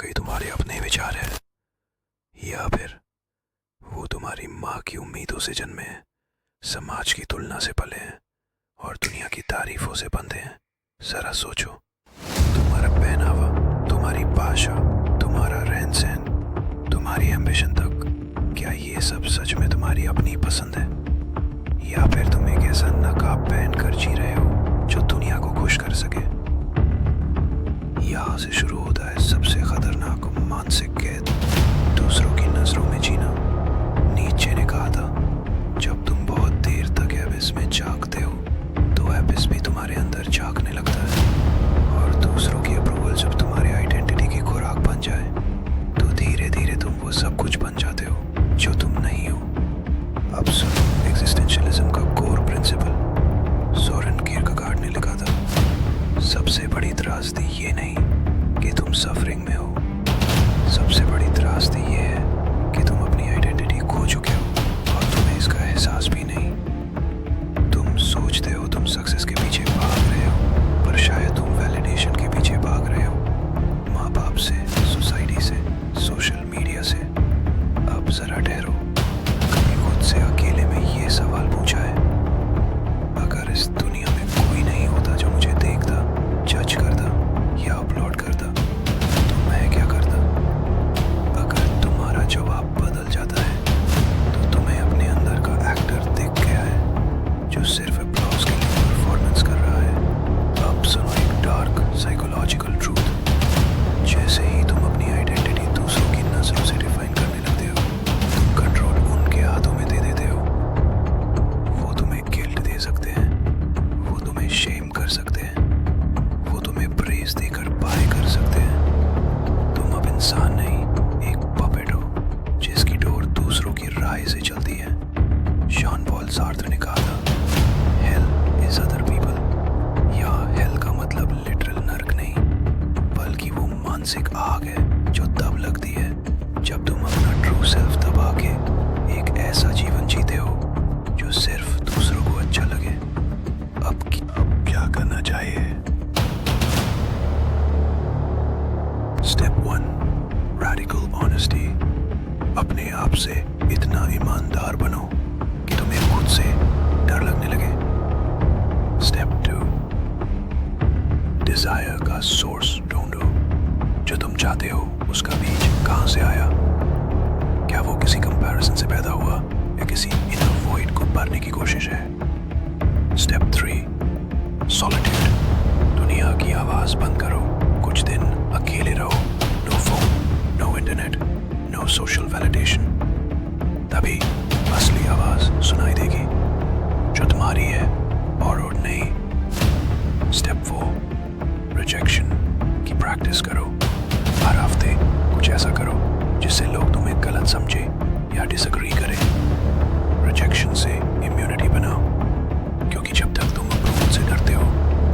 वाकई तुम्हारे अपने विचार है या फिर वो तुम्हारी माँ की उम्मीदों से जन्मे हैं, समाज की तुलना से पले हैं और दुनिया की तारीफों से बंधे हैं। जरा सोचो, तुम्हारा पहनावा, तुम्हारी भाषा, तुम्हारा रहन सहन, तुम्हारी एम्बिशन तक, क्या ये सब सच में तुम्हारी अपनी पसंद है या फिर तुम एक ऐसा नकाब पहन कर जी रहे हो जो दुनिया को खुश कर सके। यहाँ से शुरू होता है सबसे खतरनाक मानसिक कैद, दूसरों की नजरों में जीना। नीचे ने कहा था, जब तुम बहुत देर तक एबिस में झांकते हो तो एबिस भी तुम्हारे अंदर झांकने लगता है, और दूसरों की अप्रूवल जब तुम्हारी आइडेंटिटी की खुराक बन जाए तो धीरे धीरे तुम वो सब कुछ बन जाते हो जो तुम नहीं हो। अब सुनो एग्जिस्टेंशियलिज्म का कोर प्रिंसिपल। सोरेन किरकेगार्ड ने लिखा था, सबसे बड़ी त्रासदी ये नहीं कि तुम सफरिंग में हो, सबसे बड़ी त्रासदी ये है कि तुम अपनी आइडेंटिटी खो चुके हो और तुम्हें इसका एहसास भी नहीं। तुम सोचते हो तुम सक्सेस के पीछे भाग रहे हो, पर शायद तुम वैलिडेशन के पीछे भाग रहे हो, माँ बाप से, सोसाइटी से, सोशल मीडिया से। अब जरा ठहरो, कभी खुद से अकेले में ये सवाल पूछा है, अगर इस दुनिया में कोई नहीं होता जो मुझे देखता, जज करता या अपलोड करता, तो मैं क्या करता? अगर तुम्हारा जवाब बदल जाता है तो तुम्हें अपने अंदर का एक्टर दिख गया है जो सिर्फ अप्लॉज के लिए परफॉर्मेंस कर रहा है। अब सुनो एक डार्क साइकोलॉजिकल ट्रूथ। जैसे ही तुम अपनी आइडेंटिटी दूसरों की नजरों से डिफाइन करने लगते हो, तुम कंट्रोल उनके हाथों में दे देते हो। वो तुम्हें गिल्ट दे सकते हैं, वो तुम्हें शेम कर सकते हैं, वो तुम्हें प्रेज देकर बाय कर सकते हैं। तुम अब इंसान नहीं, एक पपेट हो जिसकी डोर दूसरों की राय से चलती है। जॉन पॉल सार्त्र ने कहा था, हेल इज अदर पीपल। यहाँ हेल का मतलब लिटरल नर्क नहीं, बल्कि वो मानसिक आग है जो तब लगती है जब तुम अपना ट्रू सेल्फ दबा के एक ऐसा जीवन जीते हो जो सिर्फ दूसरों को अच्छा लगे। अब क्या करना चाहिए? Step 1, radical honesty. अपने आप से इतना ईमानदार बनो कि तुम्हें खुद से डर लगने लगे। स्टेप 2, डिजायर का सोर्स ढूंढो। जो तुम चाहते हो उसका बीज कहाँ से आया? क्या वो किसी कंपैरिजन से पैदा हुआ या किसी इनर वॉइड को भरने की कोशिश है? Step 3, solitude. दुनिया की आवाज बंद करो, कुछ दिन अकेले रहो। No phone, no internet, no social validation. तभी असली आवाज सुनाई देगी जो तुम्हारी है और नहीं। स्टेप 4, रिजेक्शन की प्रैक्टिस करो। हर हफ्ते कुछ ऐसा करो जिससे लोग तुम्हें गलत समझे या डिसएग्री करें। रिजेक्शन से इम्यूनिटी बनाओ, क्योंकि जब तक तुम अप्रूवल से डरते हो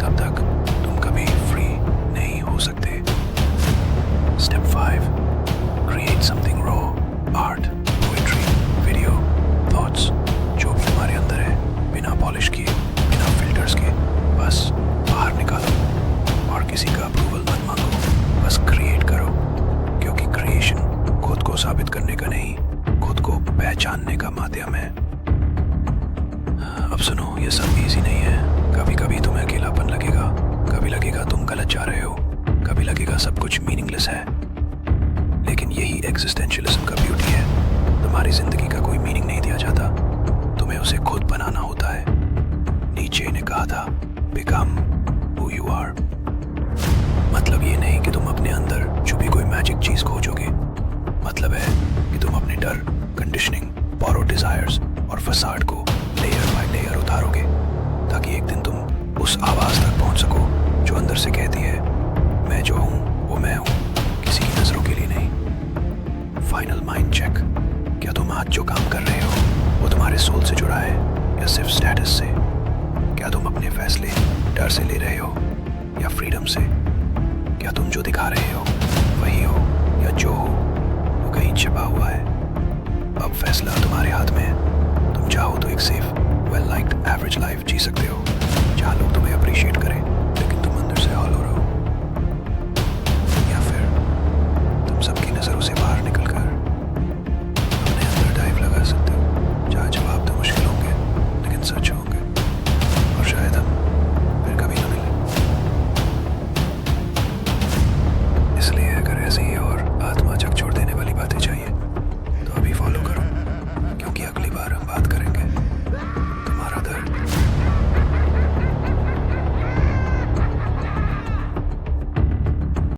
तब तक तुम कभी फ्री नहीं हो सकते। Step 5, create something raw. Art, poetry, video, thoughts, जो भी तुम्हारे अंदर है, बिना पॉलिश किए, बिना फिल्टर्स के, बस बाहर निकालो और किसी का अप्रूवल मत मांगो। बस क्रिएट करो, क्योंकि क्रिएशन खुद को साबित करने का नहीं, खुद को पहचानने का माध्यम है। अब सुनो, ये सब इजी नहीं है। कभी कभी तुम्हें अकेलापन लगेगा, कभी लगेगा तुम गलत जा रहे हो, कभी लगेगा सब कुछ मीनिंगलेस है। लेकिन यही एग्जिस्टेंशियलिज्म का ब्यूटी है। तुम्हारी जिंदगी का कोई मीनिंग नहीं दिया जाता, तुम्हें उसे खुद बनाना होता है। नीचे ने कहा था, बिकम हु यू आर। मतलब ये नहीं कि तुम अपने अंदर छुपी कोई मैजिक चीज खोजोगे, मतलब है कि तुम अपने डर, कंडीशनिंग, बोरोड डिजायर्स और फसाड को लेयर बाय लेयर उतारोगे, ताकि एक दिन तुम उस आवाज तक पहुंच सको जो अंदर से कहती है, मैं जो हूं वो मैं हूं, किसी की नजरों के लिए नहीं। Final mind check. क्या तुम आज जो काम कर रहे हो वो तुम्हारे सोल से जुड़ा है या सिर्फ स्टेटस से? क्या तुम अपने फैसले डर से ले रहे हो या फ्रीडम से? क्या तुम जो दिखा रहे हो वही हो या जो हो वो कहीं छिपा हुआ है? अब फैसला तुम्हारे हाथ में है। तुम चाहो तो एक safe, well liked average life जी सकते हो जहाँ लोग तुम्हें अप्रिशिएट करें,